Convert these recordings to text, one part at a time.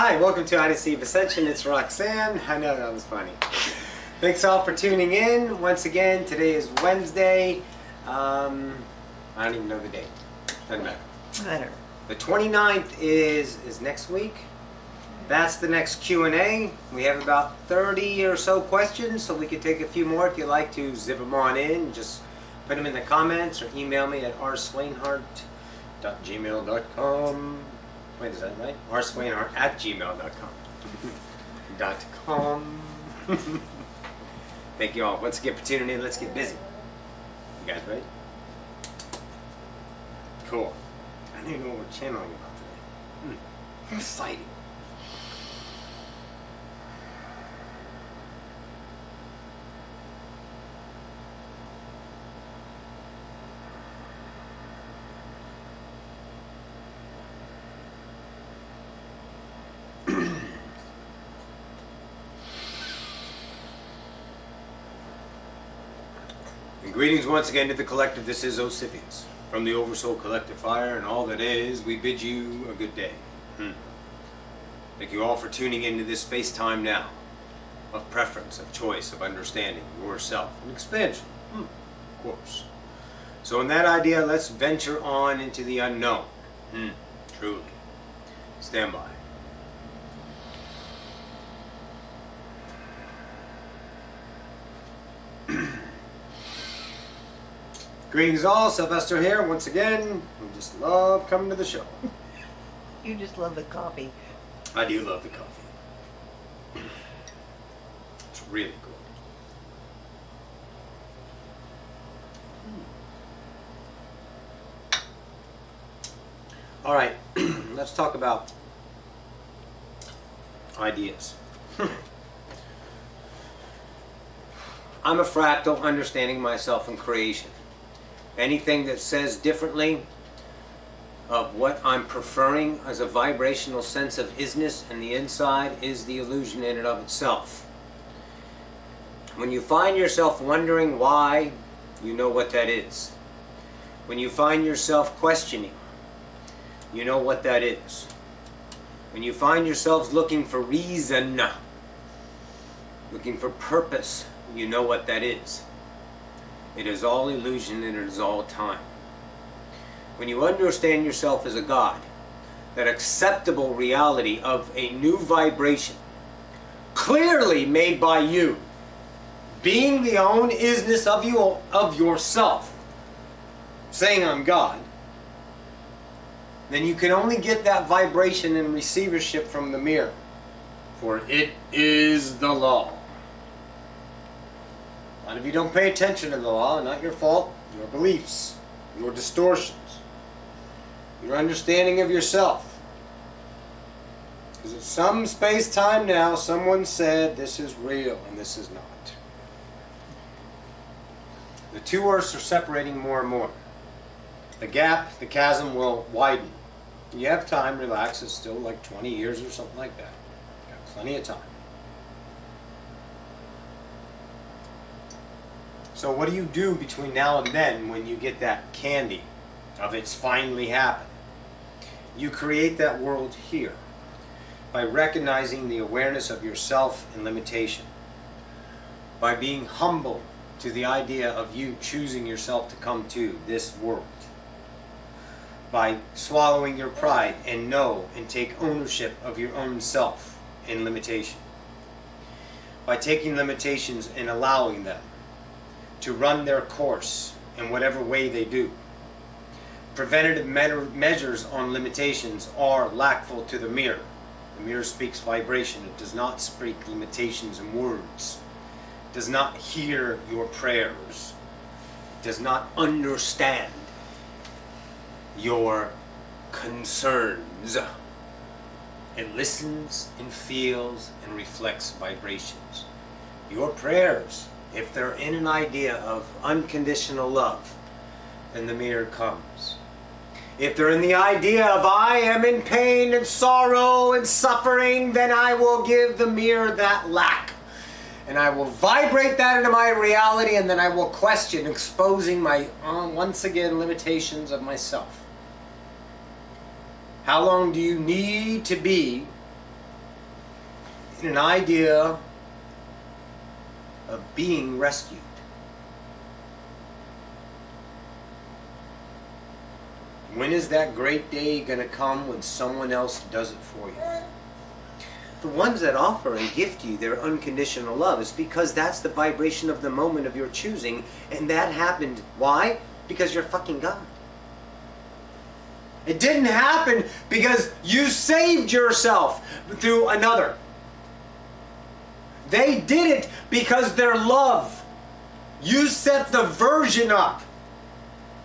Hi, welcome to Odyssey of Ascension. It's Roxanne. I know that was funny. Thanks all for tuning in. Once again, today is Wednesday. I don't even know the date. Doesn't matter. I don't know. The 29th is next week. That's the next Q&A. We have about 30 or so questions, so we could take a few more if you'd like to zip them on in. Just put them in the comments or email me at rswainhart@gmail.com. Wait, is that right? rswainhart@gmail.com. Thank you all once again for tuning in. Let's get busy. You guys ready? Cool. I don't even know what we're channeling about today. Exciting. Greetings once again to the collective. This is Ocyphius from the Oversoul Collective Fire, and all that is, we bid you a good day. Thank you all for tuning into this space-time now, of preference, of choice, of understanding yourself, and expansion, of course. So in that idea, let's venture on into the unknown. Truly. Stand by. Greetings all, Sylvester here once again. We just love coming to the show. You just love the coffee. I do love the coffee. It's really good. All right, let's talk about ideas. I'm a fractal understanding myself in creation. Anything that says differently of what I'm preferring as a vibrational sense of isness and the inside is the illusion in and of itself. When you find yourself wondering why, you know what that is. When you find yourself questioning, you know what that is. When you find yourselves looking for reason, looking for purpose, you know what that is. It is all illusion and it is all time. When you understand yourself as a God, that acceptable reality of a new vibration, clearly made by you, being the own isness of you, of yourself, saying I'm God, then you can only get that vibration and receivership from the mirror. For it is the law. A lot of you don't pay attention to the law, not your fault, your beliefs, your distortions, your understanding of yourself. Because at some space-time now, someone said this is real and this is not. The two earths are separating more and more. The gap, the chasm will widen. You have time, relax, it's still like 20 years or something like that. You got plenty of time. So what do you do between now and then when you get that candy of it's finally happened? You create that world here by recognizing the awareness of yourself and limitation. By being humble to the idea of you choosing yourself to come to this world. By swallowing your pride and know and take ownership of your own self and limitation. By taking limitations and allowing them to run their course in whatever way they do. Preventative measures on limitations are lackful to the mirror. The mirror speaks vibration. It does not speak limitations and words. It does not hear your prayers. It does not understand your concerns. It listens and feels and reflects vibrations. Your prayers, if they're in an idea of unconditional love, then the mirror comes. If they're in the idea of I am in pain and sorrow and suffering, then I will give the mirror that lack. And I will vibrate that into my reality, and then I will question, exposing my, once again, limitations of myself. How long do you need to be in an idea of being rescued. When is that great day going to come when someone else does it for you? The ones that offer and gift you their unconditional love is because that's the vibration of the moment of your choosing, and that happened. Why? Because you're fucking God. It didn't happen because you saved yourself through another. They did it because their love. You set the version up.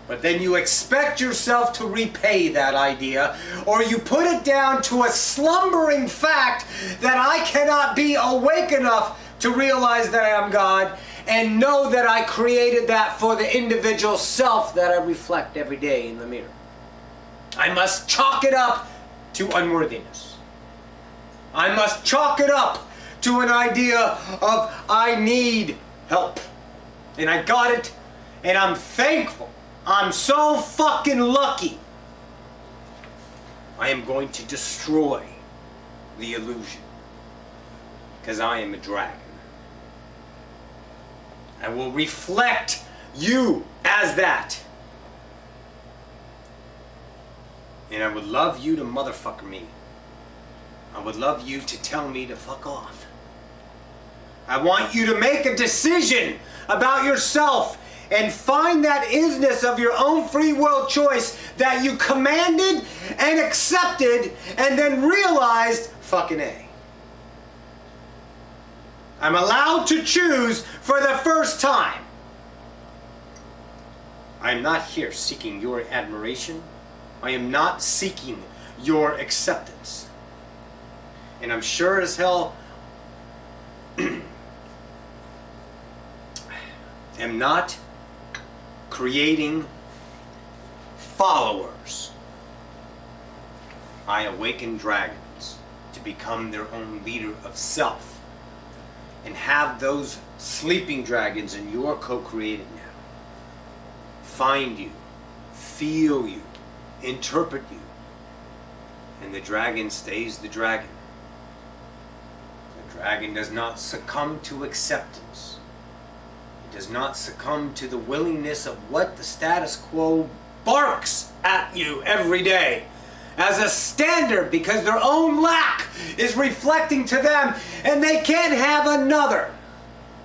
But then you expect yourself to repay that idea, or you put it down to a slumbering fact that I cannot be awake enough to realize that I am God and know that I created that for the individual self that I reflect every day in the mirror. I must chalk it up to unworthiness. I must chalk it up to an idea of I need help. And I got it, and I'm thankful. I'm so fucking lucky. I am going to destroy the illusion. Because I am a dragon. I will reflect you as that. And I would love you to motherfucker me. I would love you to tell me to fuck off. I want you to make a decision about yourself and find that isness of your own free will choice that you commanded and accepted and then realized, fucking A. I'm allowed to choose for the first time. I'm not here seeking your admiration. I am not seeking your acceptance. And I'm sure as hell am not creating followers. I awaken dragons to become their own leader of self and have those sleeping dragons in your co-created now find you, feel you, interpret you, and the dragon stays the dragon. The dragon does not succumb to acceptance. Does not succumb to the willingness of what the status quo barks at you every day as a standard because their own lack is reflecting to them and they can't have another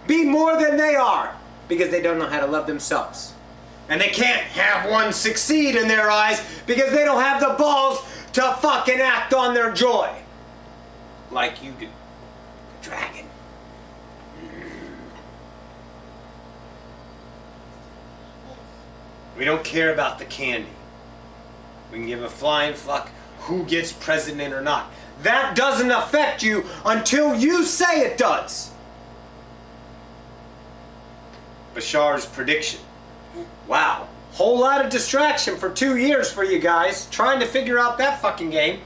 be more than they are because they don't know how to love themselves. And they can't have one succeed in their eyes because they don't have the balls to fucking act on their joy like you do. The dragon. We don't care about the candy. We can give a flying fuck who gets president or not. That doesn't affect you until you say it does. Bashar's prediction. Wow. Whole lot of distraction for 2 years for you guys trying to figure out that fucking game.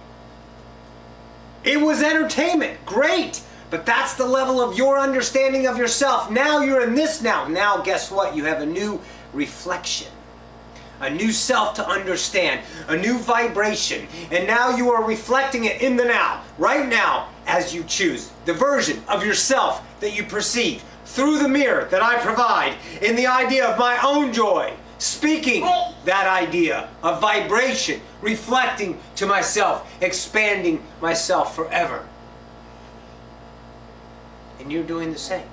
It was entertainment. Great. But that's the level of your understanding of yourself. Now you're in this now. Now guess what? You have a new reflection. A new self to understand, a new vibration, and now you are reflecting it in the now, right now, as you choose the version of yourself that you perceive through the mirror that I provide in the idea of my own joy, speaking that idea of vibration, reflecting to myself, expanding myself forever. And you're doing the same.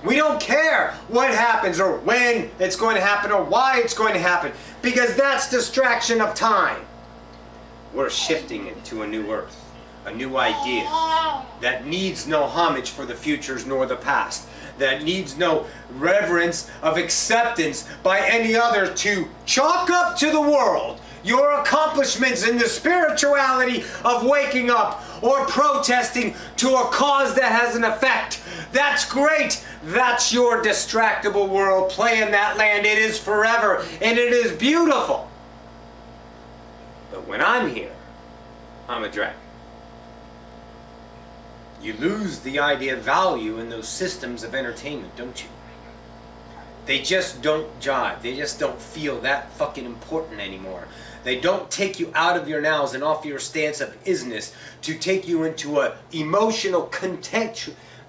We don't care what happens or when it's going to happen or why it's going to happen because that's distraction of time. We're shifting into a new earth, a new idea that needs no homage for the futures nor the past, that needs no reverence of acceptance by any other to chalk up to the world your accomplishments in the spirituality of waking up or protesting to a cause that has an effect. That's great. That's your distractible world. Play in that land. It is forever and it is beautiful. But when I'm here, I'm a dragon. You lose the idea of value in those systems of entertainment, don't you? They just don't jive. They just don't feel that fucking important anymore. They don't take you out of your nows and off your stance of isness to take you into a emotional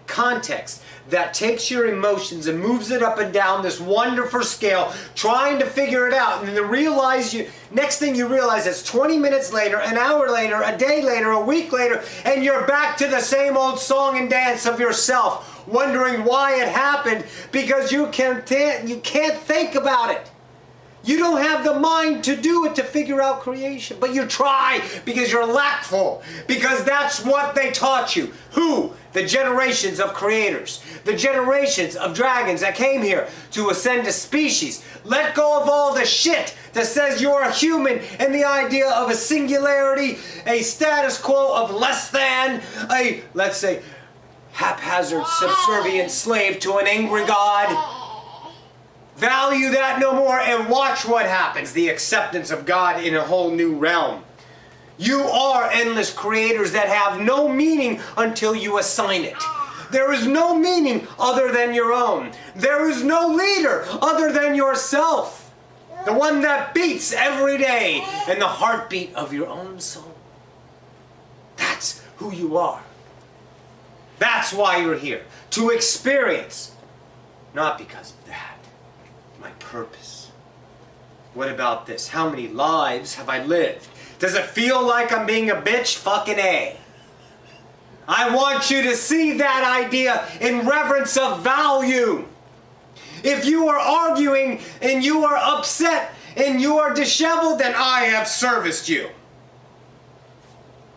context that takes your emotions and moves it up and down this wonderful scale, trying to figure it out. And then next thing you realize it's 20 minutes later, an hour later, a day later, a week later, and you're back to the same old song and dance of yourself, wondering why it happened, because you can't think about it. You don't have the mind to do it, to figure out creation. But you try because you're lackful. Because that's what they taught you. Who? The generations of creators. The generations of dragons that came here to ascend a species. Let go of all the shit that says you're a human and the idea of a singularity, a status quo of less than, a, let's say, haphazard, subservient slave to an angry God. Value that no more and watch what happens. The acceptance of God in a whole new realm. You are endless creators that have no meaning until you assign it. There is no meaning other than your own. There is no leader other than yourself. The one that beats every day and the heartbeat of your own soul. That's who you are. That's why you're here. To experience. Not because of that. My purpose. What about this? How many lives have I lived? Does it feel like I'm being a bitch? Fucking A. I want you to see that idea in reverence of value. If you are arguing and you are upset and you are disheveled, then I have serviced you.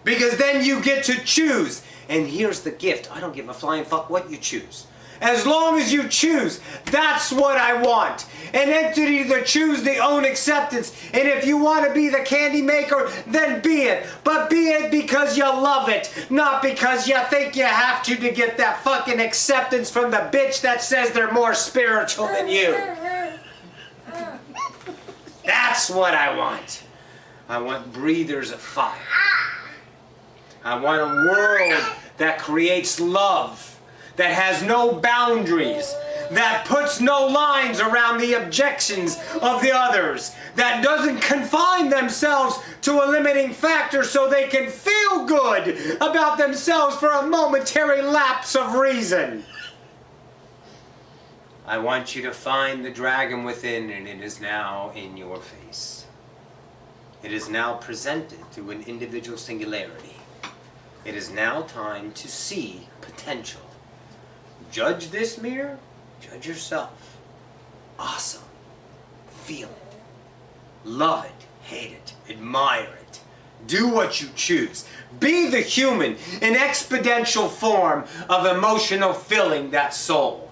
Because then you get to choose. And here's the gift. I don't give a flying fuck what you choose. As long as you choose, that's what I want. An entity to choose the own acceptance. And if you want to be the candy maker, then be it. But be it because you love it, not because you think you have to get that fucking acceptance from the bitch that says they're more spiritual than you. That's what I want. I want breathers of fire. I want a world that creates love. That has no boundaries, that puts no lines around the objections of the others, that doesn't confine themselves to a limiting factor so they can feel good about themselves for a momentary lapse of reason. I want you to find the dragon within, and it is now in your face. It is now presented through an individual singularity. It is now time to see potential. Judge this mirror, judge yourself. Awesome. Feel it. Love it. Hate it. Admire it. Do what you choose. Be the human in exponential form of emotional filling that soul.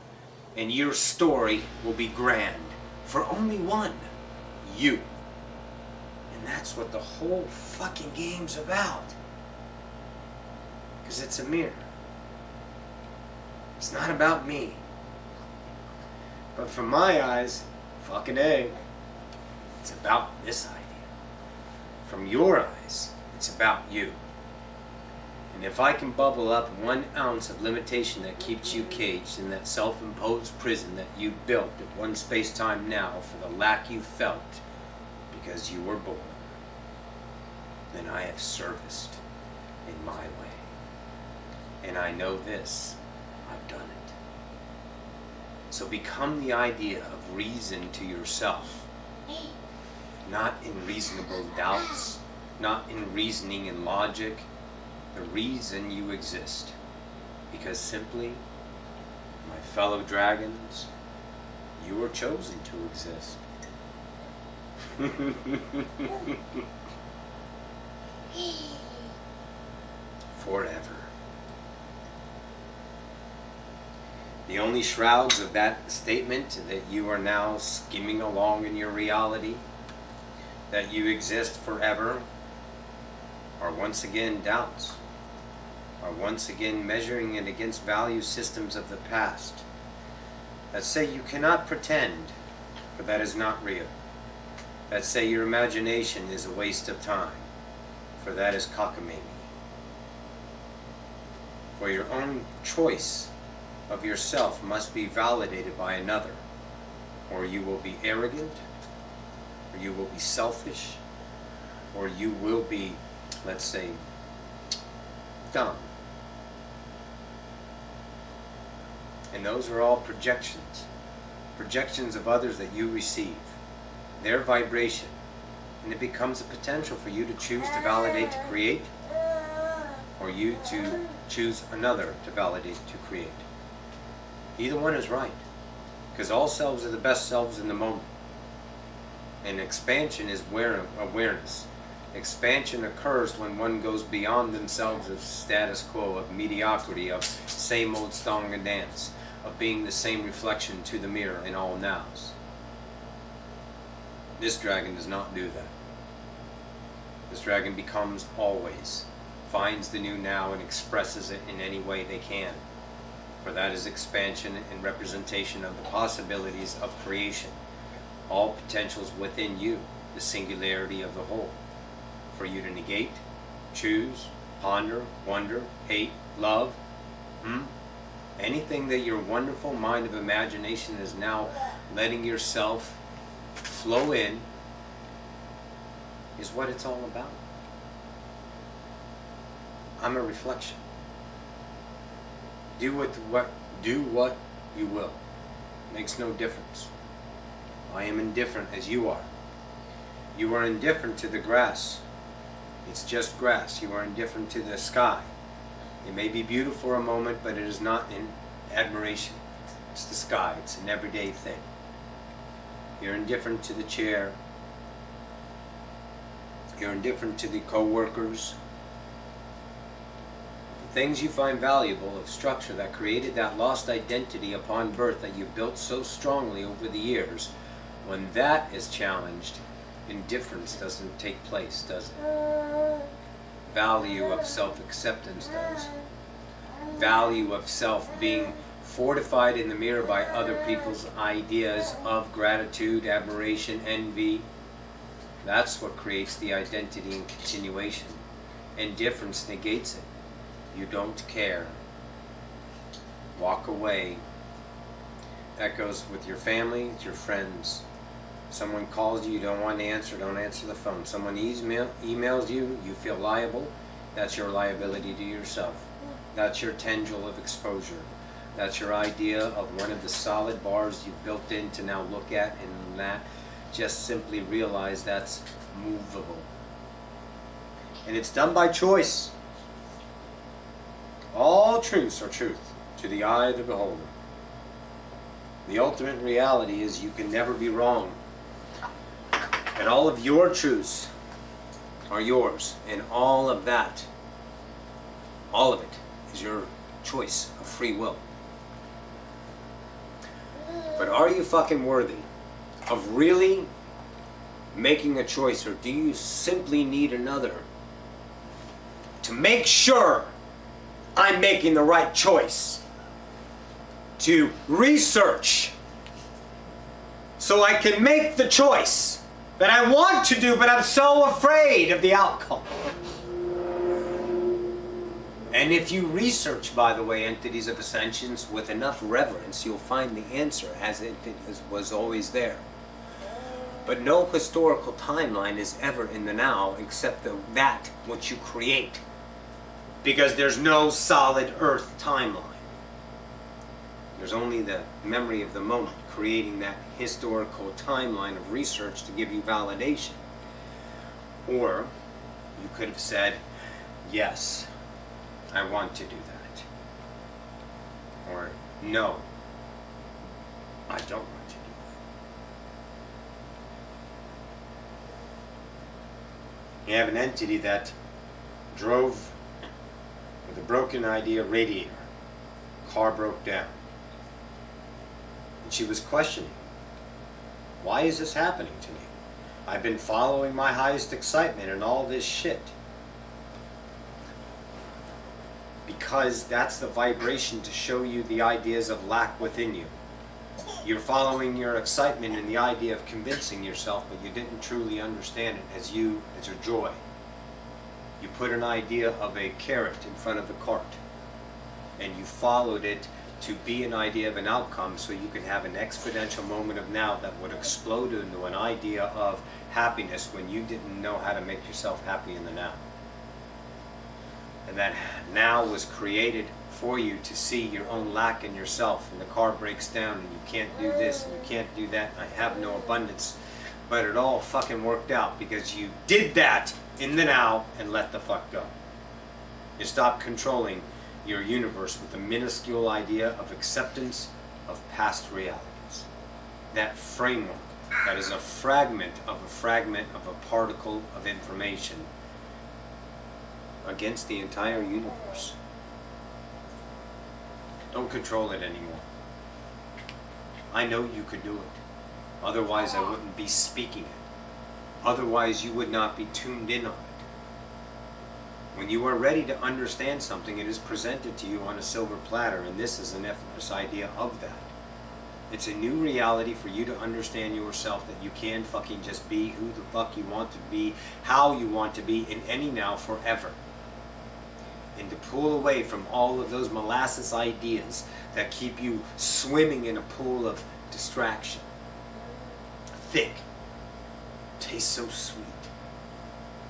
And your story will be grand for only one. You. And that's what the whole fucking game's about. Because it's a mirror. It's not about me. But from my eyes, fucking A, it's about this idea. From your eyes, it's about you. And if I can bubble up 1 ounce of limitation that keeps you caged in that self-imposed prison that you built at one space-time now for the lack you felt because you were born, then I have serviced in my way. And I know this. I've done it. So become the idea of reason to yourself. Not in reasonable doubts, not in reasoning and logic. The reason you exist. Because simply, my fellow dragons, you were chosen to exist. Forever. The only shrouds of that statement that you are now skimming along in your reality, that you exist forever, are once again doubts, are once again measuring it against value systems of the past that say you cannot pretend, for that is not real, that say your imagination is a waste of time, for that is cockamamie. For your own choice of yourself must be validated by another. or you will be arrogant, or you will be selfish, or you will be, let's say, dumb. And those are all projections of others that you receive, their vibration. And it becomes a potential for you to choose to validate, to create, or you to choose another to validate, to create. Either one is right, because all selves are the best selves in the moment. And expansion is awareness. Expansion occurs when one goes beyond themselves of status quo, of mediocrity, of same old song and dance, of being the same reflection to the mirror in all nows. This dragon does not do that. This dragon becomes always, finds the new now and expresses it in any way they can. For that is expansion and representation of the possibilities of creation, all potentials within you, the singularity of the whole. For you to negate, choose, ponder, wonder, hate, love, anything that your wonderful mind of imagination is now letting yourself flow in, is what it's all about. I'm a reflection. Do what you will. Makes no difference. I am indifferent as you are. You are indifferent to the grass. It's just grass. You are indifferent to the sky. It may be beautiful for a moment, but it is not in admiration. It's the sky. It's an everyday thing. You're indifferent to the chair. You're indifferent to the co-workers. The things you find valuable of structure that created that lost identity upon birth that you built so strongly over the years, when that is challenged, indifference doesn't take place, does it? Value of self-acceptance does. Value of self being fortified in the mirror by other people's ideas of gratitude, admiration, envy. That's what creates the identity and continuation. Indifference negates it. You don't care. Walk away. That goes with your family, with your friends. Someone calls you, you don't want to answer, don't answer the phone. Someone emails you, you feel liable. That's your liability to yourself. That's your tendril of exposure. That's your idea of one of the solid bars you've built in to now look at, and that just simply realize that's movable. And it's done by choice. All truths are truth to the eye of the beholder. The ultimate reality is you can never be wrong. And all of your truths are yours. And all of that, all of it, is your choice of free will. But are you fucking worthy of really making a choice, or do you simply need another to make sure I'm making the right choice? To research so I can make the choice that I want to do, but I'm so afraid of the outcome. And if you research, by the way, entities of ascensions with enough reverence, you'll find the answer as it was always there. But no historical timeline is ever in the now except that which you create. Because there's no solid earth timeline. There's only the memory of the moment, creating that historical timeline of research to give you validation. Or you could have said, yes, I want to do that. Or no, I don't want to do that. You have an entity that drove with a broken idea radiator. Car broke down. And she was questioning, why is this happening to me? I've been following my highest excitement and all this shit. Because that's the vibration to show you the ideas of lack within you. You're following your excitement and the idea of convincing yourself, but you didn't truly understand it as your joy. You put an idea of a carrot in front of the cart, and you followed it to be an idea of an outcome so you can have an exponential moment of now that would explode into an idea of happiness when you didn't know how to make yourself happy in the now. And that now was created for you to see your own lack in yourself, and the car breaks down and you can't do this and you can't do that, and I have no abundance. But it all fucking worked out because you did that in the now and let the fuck go. You stopped controlling your universe with the minuscule idea of acceptance of past realities. That framework, that is a fragment of a particle of information against the entire universe. Don't control it anymore. I know you could do it. Otherwise I wouldn't be speaking it. Otherwise you would not be tuned in on it. When you are ready to understand something, it is presented to you on a silver platter, and this is an effortless idea of that. It's a new reality for you to understand yourself, that you can fucking just be who the fuck you want to be, how you want to be, in any now forever. And to pull away from all of those molasses ideas that keep you swimming in a pool of distraction. Thick. Tastes so sweet.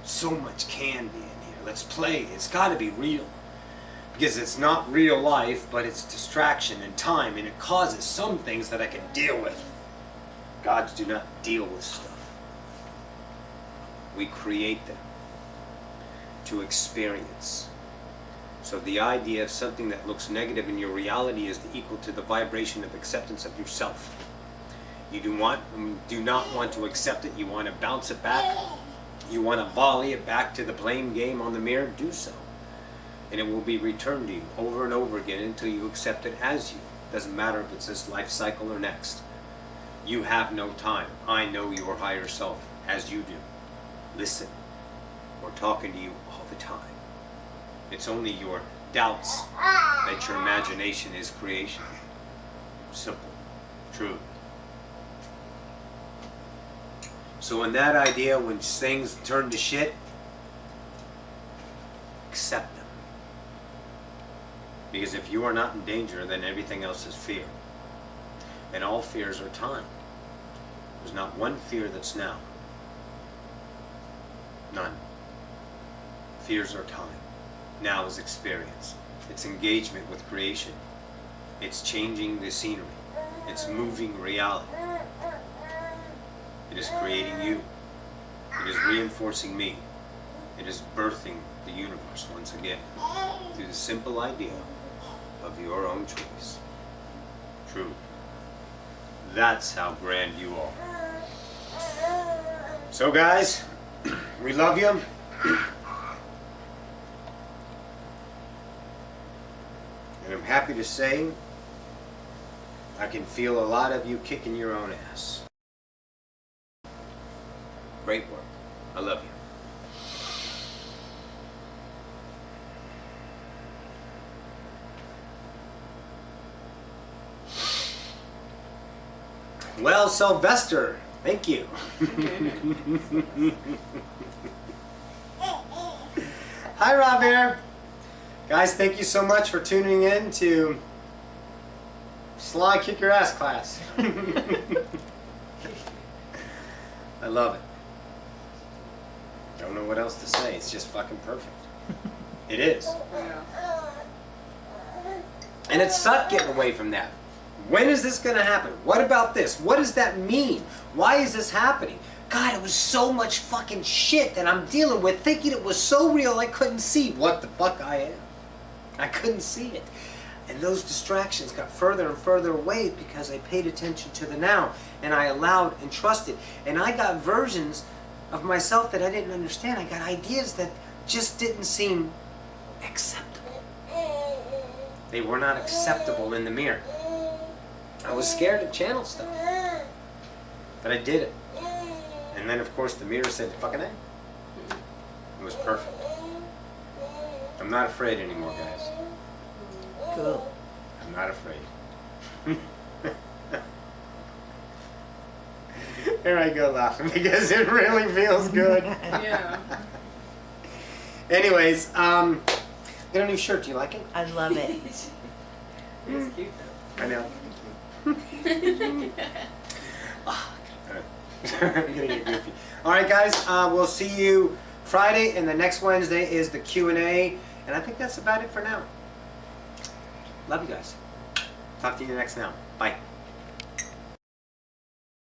So much candy in here. Let's play. It's got to be real. Because it's not real life, but it's distraction and time, and it causes some things that I can deal with. Gods do not deal with stuff. We create them to experience. So the idea of something that looks negative in your reality is equal to the vibration of acceptance of yourself. You do not want to accept it. You want to bounce it back. You want to volley it back to the blame game on the mirror. Do so. And it will be returned to you over and over again until you accept it as you. Doesn't matter if it's this life cycle or next. You have no time. I know your higher self as you do. Listen. We're talking to you all the time. It's only your doubts that your imagination is creation. Simple. True. So in that idea, when things turn to shit, accept them. Because if you are not in danger, then everything else is fear. And all fears are time. There's not one fear that's now. None. Fears are time. Now is experience. It's engagement with creation. It's changing the scenery. It's moving reality. It is creating you. It is reinforcing me. It is birthing the universe once again through the simple idea of your own choice. True. That's how grand you are. So guys, we love you. And I'm happy to say I can feel a lot of you kicking your own ass. Great work. I love you. Well, Sylvester, thank you. Hi, Rob here. Guys, thank you so much for tuning in to Sly Kick Your Ass class. I love it. Don't know what else to say. It's just fucking perfect. It is. Yeah. And it sucked getting away from that. When is this going to happen? What about this? What does that mean? Why is this happening? God, it was so much fucking shit that I'm dealing with, thinking it was so real I couldn't see what the fuck I am. I couldn't see it. And those distractions got further and further away because I paid attention to the now. And I allowed and trusted. And I got versions of myself that I didn't understand. I got ideas that just didn't seem acceptable. They were not acceptable in the mirror. I was scared to channel stuff. But I did it. And then of course the mirror said, fucking A. It was perfect. I'm not afraid anymore, guys. Cool. I'm not afraid. There I go laughing because it really feels good. Yeah. Anyways, got a new shirt. Do you like it? I love it. It's cute though. I know. I'm gonna get goofy. All right, guys. We'll see you Friday, and the next Wednesday is the Q&A, and I think that's about it for now. Love you guys. Talk to you next now. Bye.